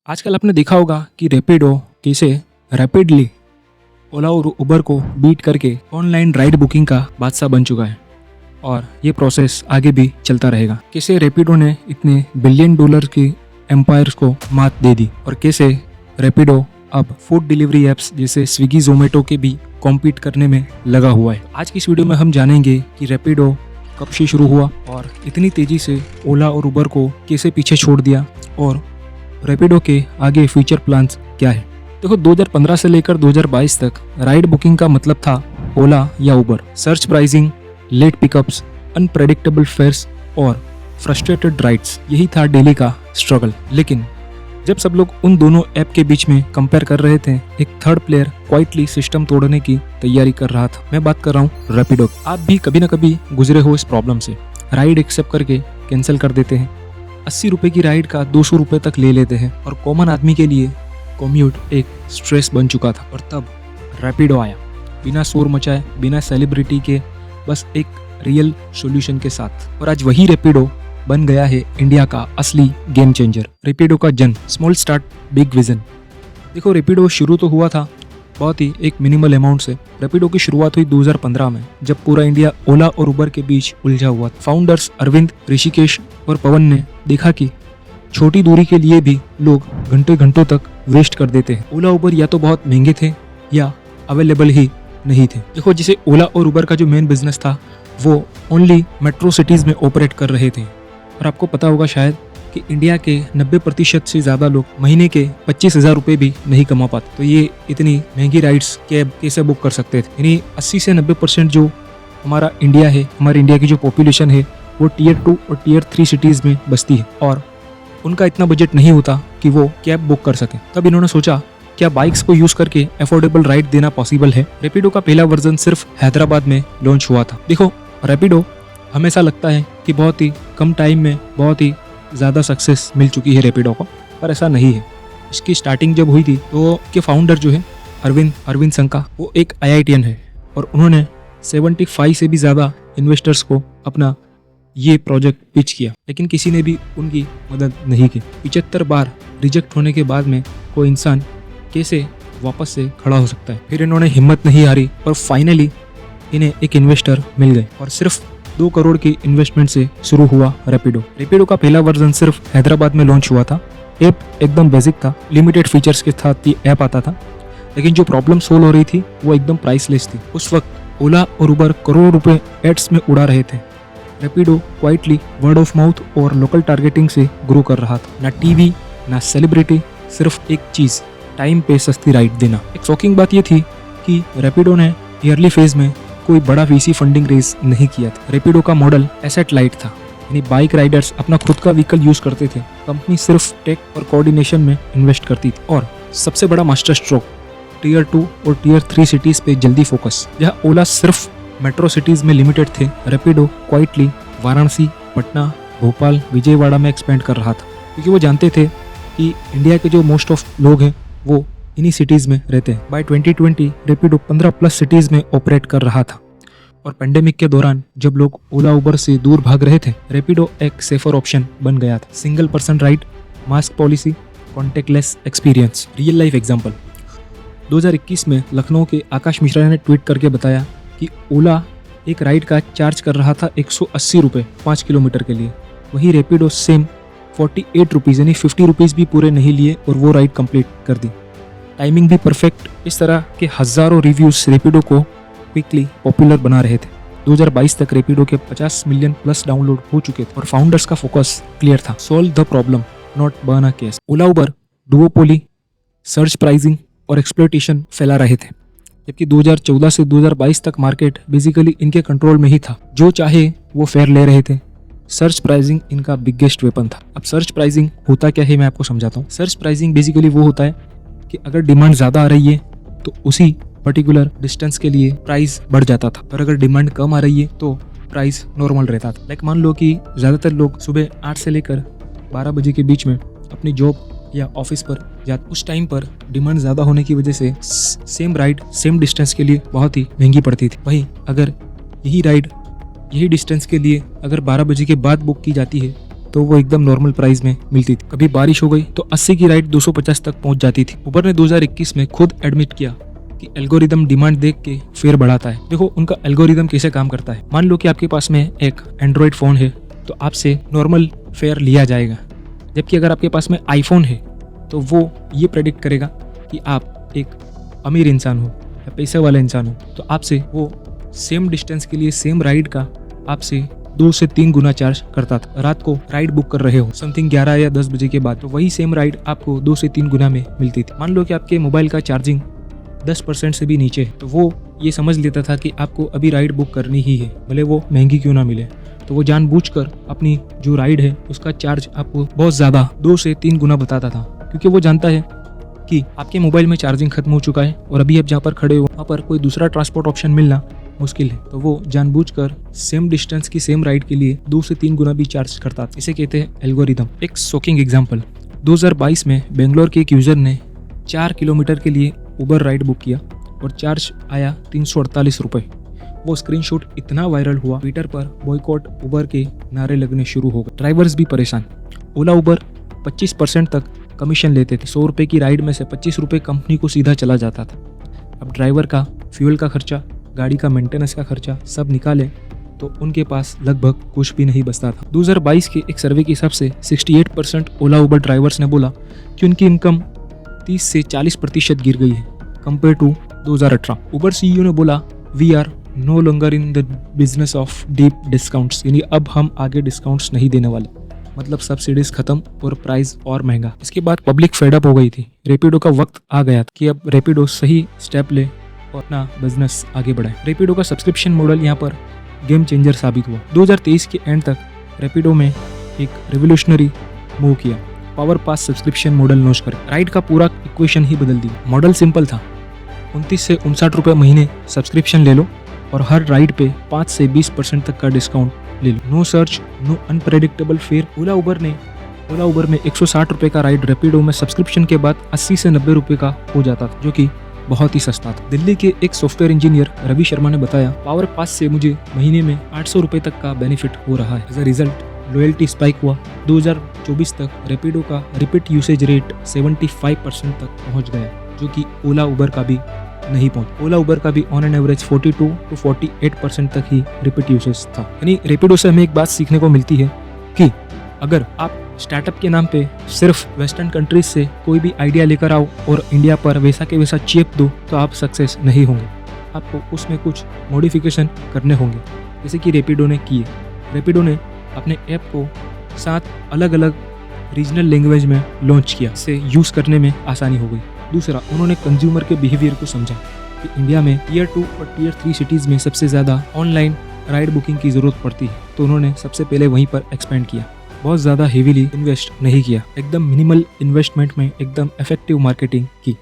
आजकल आपने देखा होगा कि रैपिडो कैसे रैपिडली ओला और उबर को बीट करके ऑनलाइन राइड बुकिंग का बादशाह बन चुका है और ये प्रोसेस आगे भी चलता रहेगा। कैसे रैपिडो ने इतने बिलियन डॉलर की एम्पायर्स को मात दे दी और कैसे रैपिडो अब फूड डिलीवरी एप्स जैसे स्विगी जोमेटो के भी कॉम्पीट करने में लगा हुआ है। आज की इस वीडियो में हम जानेंगे कि रैपिडो कब से शुरू हुआ और इतनी तेजी से ओला और उबर को कैसे पीछे छोड़ दिया और रैपिडो के आगे फ्यूचर प्लान्स क्या है। देखो 2015 से लेकर 2022 तक राइड बुकिंग का मतलब था ओला या Uber. Surge pricing, late pickups, unpredictable fares और फ्रस्ट्रेटेड राइड्स, यही था डेली का स्ट्रगल। लेकिन जब सब लोग उन दोनों ऐप के बीच में कंपेयर कर रहे थे, एक थर्ड प्लेयर क्वाइटली सिस्टम तोड़ने की तैयारी कर रहा था। मैं बात कर रहा हूँ रैपिडो। आप भी कभी ना कभी गुजरे हो इस प्रॉब्लम से। राइड एक्सेप्ट करके कैंसिल कर देते हैं, 80 रुपए की राइड का 200 रुपए तक ले लेते हैं और कॉमन आदमी के लिए कॉम्यूट एक स्ट्रेस बन चुका था। और तब रैपिडो आया, बिना शोर मचाए, बिना सेलिब्रिटी के, बस एक रियल सॉल्यूशन के साथ। और आज वही रैपिडो बन गया है इंडिया का असली गेम चेंजर। रैपिडो का जन्म, स्मॉल स्टार्ट बिग विजन। देखो रैपिडो शुरू तो हुआ था बहुत ही एक मिनिमल अमाउंट से। रैपिडो की शुरुआत हुई 2015 में, जब पूरा इंडिया ओला और उबर के बीच उलझा हुआ था। फाउंडर्स अरविंद, ऋषिकेश और पवन ने देखा कि छोटी दूरी के लिए भी लोग घंटे घंटों तक वेस्ट कर देते हैं। ओला उबर या तो बहुत महंगे थे या अवेलेबल ही नहीं थे। देखो जैसे ओला और उबर का जो मेन बिजनेस था वो ओनली मेट्रो सिटीज में ऑपरेट कर रहे थे। और आपको पता होगा शायद कि इंडिया के 90% से ज़्यादा लोग महीने के 25,000 रुपये भी नहीं कमा पाते। तो ये इतनी महंगी राइड्स कैब कैसे बुक कर सकते थे। यानी 80 से 90% जो हमारा इंडिया है, हमारे इंडिया की जो पॉपुलेशन है वो टियर 2 और टियर 3 सिटीज़ में बसती है और उनका इतना बजट नहीं होता कि वो कैब बुक कर सके। तब इन्होंने सोचा क्या बाइक्स को यूज़ करके अफोर्डेबल राइड देना पॉसिबल है। रैपिडो का पहला वर्जन सिर्फ हैदराबाद में लॉन्च हुआ था। देखो रैपिडो हमेशा लगता है कि बहुत ही कम टाइम में बहुत ही ज़्यादा सक्सेस मिल चुकी है रैपिडो को, पर ऐसा नहीं है। इसकी स्टार्टिंग जब हुई थी तो के फाउंडर जो है अरविंद संका, वो एक IITian है और उन्होंने 75 से भी ज़्यादा इन्वेस्टर्स को अपना ये प्रोजेक्ट पिच किया, लेकिन किसी ने भी उनकी मदद नहीं की। 75 बार रिजेक्ट होने के बाद में कोई इंसान कैसे वापस से खड़ा हो सकता है। फिर इन्होंने हिम्मत नहीं हारी और फाइनली इन्हें एक इन्वेस्टर मिल गए और सिर्फ 2 करोड़ की इन्वेस्टमेंट से शुरू हुआ रैपिडो। रैपिडो का पहला वर्जन सिर्फ हैदराबाद में लॉन्च हुआ था। ऐप एकदम बेसिक था, लिमिटेड फीचर्स के साथ ये ऐप आता था, लेकिन जो प्रॉब्लम सोल्व हो रही थी वो एकदम प्राइसलेस थी। उस वक्त ओला और उबर करोड़ों रुपए एड्स में उड़ा रहे थे। Rapido quietly word of mouth और लोकल टारगेटिंग से ग्रो कर रहा था। ना टीवी ना सेलिब्रिटी, सिर्फ एक चीज़, टाइम पे सस्ती राइड देना। एक शॉकिंग बात ये थी कि रैपिडो ने ईयरली फेज में कोई बड़ा VC फंडिंग रेज नहीं किया था। रैपिडो का मॉडल एसेट लाइट था, यानी बाइक राइडर्स अपना खुद का व्हीकल यूज करते थे। कंपनी सिर्फ टेक और कोऑर्डिनेशन में इन्वेस्ट करती थी। और सबसे बड़ा मास्टर स्ट्रोक, टियर 2 और टियर 3 सिटीज पे जल्दी फोकस। जहाँ ओला सिर्फ मेट्रो सिटीज में लिमिटेड थे, रैपिडो क्वाइटली वाराणसी, पटना, भोपाल, विजयवाड़ा में एक्सपेंड कर रहा था, क्योंकि वो जानते थे कि इंडिया के जो मोस्ट ऑफ लोग हैं वो इन्हीं सिटीज़ में रहते हैं। बाय 2020 रैपिडो 15+ सिटीज़ में ऑपरेट कर रहा था। और पेंडेमिक के दौरान जब लोग ओला उबर से दूर भाग रहे थे, रैपिडो एक सेफर ऑप्शन बन गया था। Single person ride, mask policy, contact lens experience. Real life example, 2021 में लखनऊ के आकाश मिश्रा ने ट्वीट करके बताया कि ओला एक राइड का चार्ज कर रहा था 180 रुपये 5 किलोमीटर के लिए, वही रैपिडो सेम 48 रुपीज़ यानी 50 रुपीज़ भी पूरे नहीं लिए और वो राइड कंप्लीट कर दी। टाइमिंग भी परफेक्ट। इस तरह के हज़ारों रिव्यूज रैपिडो को क्विकली पॉपुलर बना रहे थे। 2022 तक रैपिडो के 50 मिलियन प्लस डाउनलोड हो चुके थे और फाउंडर्स का फोकस क्लियर था, solve the problem not burn a case. Ola Uber duopoly, search pricing और एक्सप्लॉइटेशन फैला रहे थे, जबकि 2014 से 2022 तक मार्केट बेसिकली इनके कंट्रोल में ही था। जो चाहे वो फेयर ले रहे थे। सर्च प्राइसिंग इनका बिगेस्ट वेपन था। अब सर्च प्राइसिंग होता क्या है मैं आपको समझाता हूँ। सर्च प्राइसिंग बेसिकली वो होता है कि अगर डिमांड ज़्यादा आ रही है तो उसी पर्टिकुलर डिस्टेंस के लिए प्राइस बढ़ जाता था, और अगर डिमांड कम आ रही है तो प्राइस नॉर्मल रहता था। लाइक मान लो कि ज़्यादातर लोग सुबह 8 से लेकर 12 बजे के बीच में अपनी जॉब या ऑफिस पर जाते, उस टाइम पर डिमांड ज़्यादा होने की वजह से सेम राइड सेम डिस्टेंस के लिए बहुत ही महंगी पड़ती थी। वहीं अगर यही राइड यही डिस्टेंस के लिए अगर 12 बजे के बाद बुक की जाती है तो वो एकदम नॉर्मल प्राइस में मिलती थी। कभी बारिश हो गई तो 80 की राइड 250 तक पहुंच जाती थी। उबर ने 2021 में खुद एडमिट किया कि एल्गोरिदम डिमांड देख के फेयर बढ़ाता है। देखो उनका एल्गोरिदम कैसे काम करता है। मान लो कि आपके पास में एक एंड्रॉयड फ़ोन है तो आपसे नॉर्मल फेयर लिया जाएगा, जबकि अगर आपके पास में आईफोन है तो वो ये प्रेडिक्ट करेगा कि आप एक अमीर इंसान हो या पैसे वाला इंसान हो, तो आपसे वो सेम डिस्टेंस के लिए सेम राइड का आपसे 2 से 3 गुना चार्ज करता था। रात को राइड बुक कर रहे हो समथिंग 11 या 10 बजे के बाद, तो वही सेम राइड आपको 2 से 3 गुना में मिलती थी। मान लो कि आपके मोबाइल का चार्जिंग 10% से भी नीचे है, तो वो ये समझ लेता था कि आपको अभी राइड बुक करनी ही है, भले वो महंगी क्यों ना मिले। तो वो जानबूझकर अपनी जो राइड है उसका चार्ज आपको बहुत ज़्यादा 2 से 3 गुना बताता था, क्योंकि वो जानता है कि आपके मोबाइल में चार्जिंग खत्म हो चुका है और अभी आप जहाँ पर खड़े हो वहाँ पर कोई दूसरा ट्रांसपोर्ट ऑप्शन मिलना मुश्किल है। तो वो जानबूझकर सेम डिस्टेंस की सेम राइड के लिए 2 से 3 गुना भी चार्ज करता था। इसे कहते हैं एल्गोरिदम। एक शॉकिंग एग्जांपल, 2022 में बेंगलोर के एक यूजर ने 4 किलोमीटर के लिए उबर राइड बुक किया और चार्ज आया 348 रुपये। वो स्क्रीनशॉट इतना वायरल हुआ, ट्विटर पर बॉयकॉट उबर के नारे लगने शुरू हो गए। ड्राइवर्स भी परेशान। ओला उबर 25% तक कमीशन लेते थे। 100 रुपये की राइड में से 25 रुपये कंपनी को सीधा चला जाता था। अब ड्राइवर का फ्यूल का खर्चा, गाड़ी का मेंटेनेंस का खर्चा सब निकाले तो उनके पास लगभग कुछ भी नहीं बचता था। 2022 के एक सर्वे के हिसाब से 68% ओला उबर ड्राइवर्स ने बोला कि उनकी इनकम 30 से 40% गिर गई है कंपेयर टू 2018। उबर सीईओ ने बोला, we are no longer in the business of deep discounts, यानी अब हम आगे डिस्काउंट्स नहीं देने वाले, मतलब सब्सिडीज खत्म और प्राइस और महंगा। इसके बाद पब्लिक फेडअप हो गई थी। रैपिडो का वक्त आ गया था कि अब रैपिडो सही स्टेप ले और अपना बिजनेस आगे बढ़ाए। रैपिडो का सब्सक्रिप्शन मॉडल यहाँ पर गेम चेंजर साबित हुआ। 2023 के एंड तक रैपिडो में एक रेवोल्यूशनरी मूव किया, पावर पास सब्सक्रिप्शन मॉडल लॉन्च कर राइड का पूरा इक्वेशन ही बदल दिया। मॉडल सिंपल था, 29 से 59 रुपये महीने सब्सक्रिप्शन ले लो और हर राइड पे 5 से 20% तक का डिस्काउंट ले लो। No surge, no unpredictable fare. Ola Uber में 160 रुपये का राइड रैपिडो में सब्सक्रिप्शन के बाद 80 से 90 रुपये का हो जाता था, जो कि बहुत ही सस्ता था। दिल्ली के एक सॉफ्टवेयर इंजीनियर रवि शर्मा ने बताया, पावर पास से मुझे महीने में 800 रुपये तक का बेनिफिट हो रहा है। As a result loyalty spike हुआ। 2024 तक रैपिडो का रिपीट यूसेज रेट 75% तक पहुंच गया, जो कि ओला उबर का भी नहीं पहुंच। ओला उबर का भी ऑन एन एवरेज 42 to 48% तक ही रिपीट यूसेज था। यानी रैपिडो से हमें एक बात सीखने को मिलती है कि अगर आप स्टार्टअप के नाम पे सिर्फ वेस्टर्न कंट्रीज से कोई भी आइडिया लेकर आओ और इंडिया पर वैसा के वैसा चेप दो तो आप सक्सेस नहीं होंगे। आपको उसमें कुछ मॉडिफिकेशन करने होंगे, जैसे कि रैपिडो ने किए। रैपिडो ने अपने ऐप को 7 अलग अलग रीजनल लैंग्वेज में लॉन्च किया, इससे यूज़ करने में आसानी हो गई। दूसरा, उन्होंने कंज्यूमर के बिहेवियर को समझा कि इंडिया में टियर 2 और टियर 3 सिटीज़ में सबसे ज़्यादा ऑनलाइन राइड बुकिंग की ज़रूरत पड़ती है, तो उन्होंने सबसे पहले वहीं पर एक्सपेंड किया। बहुत ज़्यादा हेवीली इन्वेस्ट नहीं किया, एकदम मिनिमल इन्वेस्टमेंट में एकदम इफेक्टिव मार्केटिंग की।